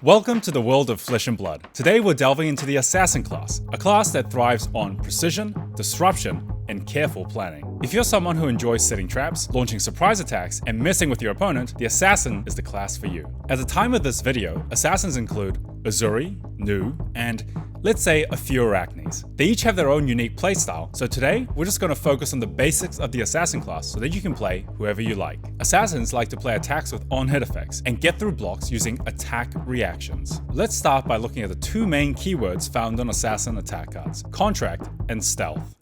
Welcome to the world of Flesh and Blood. Today we're delving into the Assassin class, a class that thrives on precision, disruption, and careful planning. If you're someone who enjoys setting traps, launching surprise attacks, and messing with your opponent, the Assassin is the class for you. At the time of this video, Assassins include Uzuri, Nu, and let's say a few Arachnes. They each have their own unique playstyle, so today we're just going to focus on the basics of the Assassin class so that you can play whoever you like. Assassins like to play attacks with on-hit effects and get through blocks using attack reactions. Let's start by looking at the two main keywords found on Assassin attack cards, Contract and Stealth.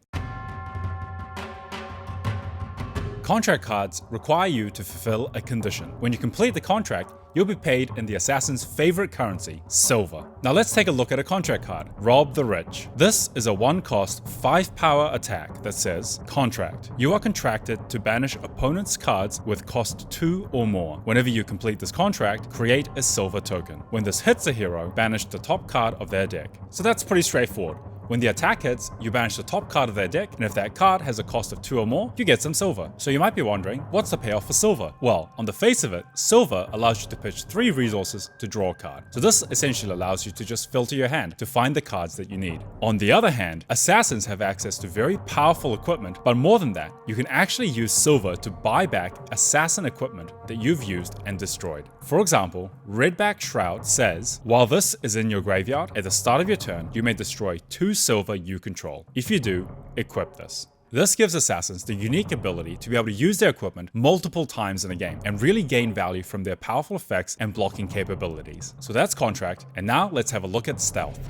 Contract cards require you to fulfill a condition. When you complete the contract, you'll be paid in the Assassin's favorite currency, silver. Now let's take a look at a contract card, Rob the Rich. This is a 1-cost, 5-power attack that says, Contract. You are contracted to banish opponent's cards with cost 2 or more. Whenever you complete this contract, create a silver token. When this hits a hero, banish the top card of their deck. So that's pretty straightforward. When the attack hits, you banish the top card of their deck, and if that card has a cost of 2 or more, you get some silver. So you might be wondering, what's the payoff for silver? Well, on the face of it, silver allows you to pitch 3 resources to draw a card. So this essentially allows you to just filter your hand to find the cards that you need. On the other hand, Assassins have access to very powerful equipment, but more than that, you can actually use silver to buy back Assassin equipment that you've used and destroyed. For example, Redback Shroud says, while this is in your graveyard, at the start of your turn, you may destroy 2 silver you control. If you do, equip this. This gives Assassins the unique ability to be able to use their equipment multiple times in a game and really gain value from their powerful effects and blocking capabilities. So that's Contract, and now let's have a look at Stealth.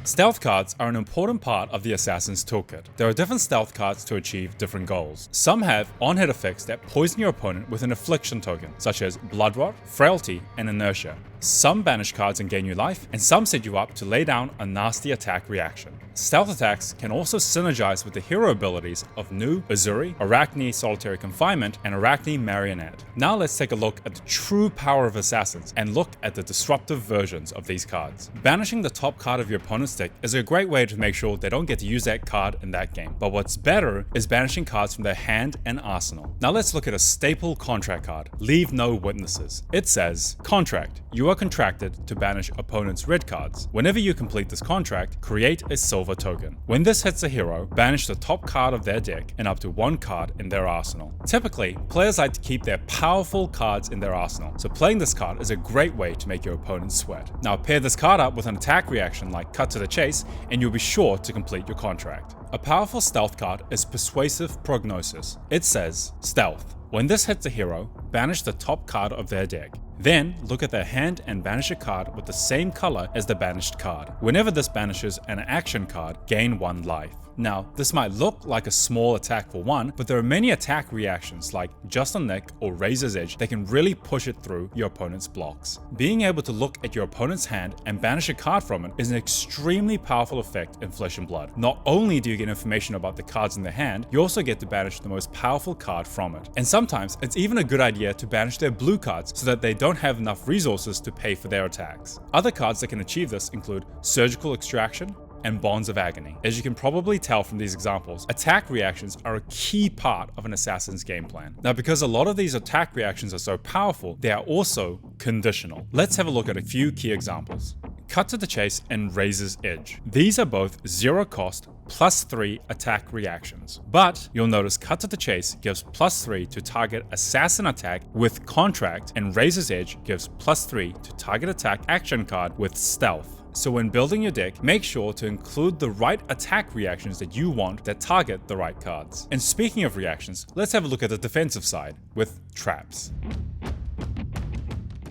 Stealth cards are an important part of the Assassin's toolkit. There are different stealth cards to achieve different goals. Some have on-hit effects that poison your opponent with an affliction token, such as Blood Rot, Frailty, and Inertia. Some banish cards and gain you life, and some set you up to lay down a nasty attack reaction. Stealth attacks can also synergize with the hero abilities of Nu, Uzuri, Arachne Solitary Confinement, and Arachne Marionette. Now let's take a look at the true power of Assassins and look at the disruptive versions of these cards. Banishing the top card of your opponent's deck is a great way to make sure they don't get to use that card in that game. But what's better is banishing cards from their hand and arsenal. Now let's look at a staple contract card, Leave No Witnesses. It says, Contract. You are contracted to banish opponent's red cards. Whenever you complete this contract, create a silver token. When this hits a hero, banish the top card of their deck and up to 1 card in their arsenal. Typically, players like to keep their powerful cards in their arsenal, so playing this card is a great way to make your opponent sweat. Now pair this card up with an attack reaction like Cut to the Chase, and you'll be sure to complete your contract. A powerful stealth card is Persuasive Prognosis. It says, Stealth. When this hits a hero, banish the top card of their deck. Then, look at their hand and banish a card with the same color as the banished card. Whenever this banishes an action card, gain 1 life. Now, this might look like a small attack for 1, but there are many attack reactions like Just on Nick or Razor's Edge that can really push it through your opponent's blocks. Being able to look at your opponent's hand and banish a card from it is an extremely powerful effect in Flesh and Blood. Not only do you get information about the cards in their hand, you also get to banish the most powerful card from it. And sometimes, it's even a good idea to banish their blue cards so that they don't have enough resources to pay for their attacks. Other cards that can achieve this include Surgical Extraction and Bonds of Agony. As you can probably tell from these examples, attack reactions are a key part of an Assassin's game plan. Now, because a lot of these attack reactions are so powerful, they are also conditional. Let's have a look at a few key examples. Cut to the Chase and Razor's Edge. These are both 0 cost +3 attack reactions. But you'll notice Cut to the Chase gives +3 to target assassin attack with Contract, and Razor's Edge gives +3 to target attack action card with Stealth. So when building your deck, make sure to include the right attack reactions that you want that target the right cards. And speaking of reactions, let's have a look at the defensive side with traps.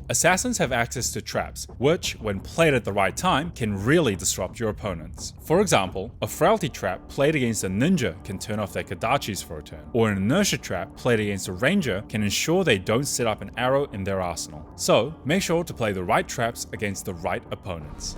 Assassins have access to traps, which, when played at the right time, can really disrupt your opponents. For example, a Frailty trap played against a ninja can turn off their Kodachis for a turn, or an Inertia trap played against a ranger can ensure they don't set up an arrow in their arsenal. So, make sure to play the right traps against the right opponents.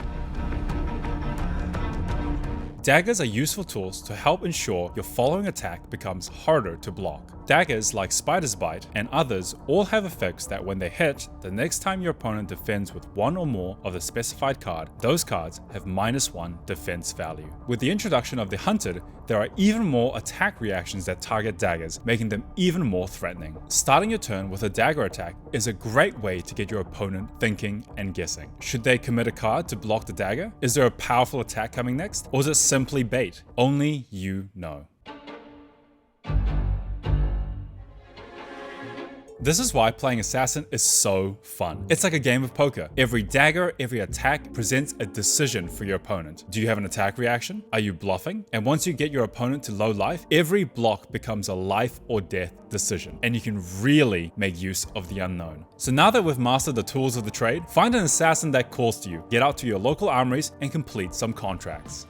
Daggers are useful tools to help ensure your following attack becomes harder to block. Daggers like Spider's Bite and others all have effects that when they hit, the next time your opponent defends with one or more of the specified card, those cards have -1 defense value. With the introduction of the Hunted, there are even more attack reactions that target daggers, making them even more threatening. Starting your turn with a dagger attack is a great way to get your opponent thinking and guessing. Should they commit a card to block the dagger? Is there a powerful attack coming next? Or is it simply bait? Only you know. This is why playing Assassin is so fun. It's like a game of poker. Every dagger, every attack presents a decision for your opponent. Do you have an attack reaction? Are you bluffing? And once you get your opponent to low life, every block becomes a life or death decision, and you can really make use of the unknown. So now that we've mastered the tools of the trade, find an assassin that calls to you, get out to your local armories, and complete some contracts.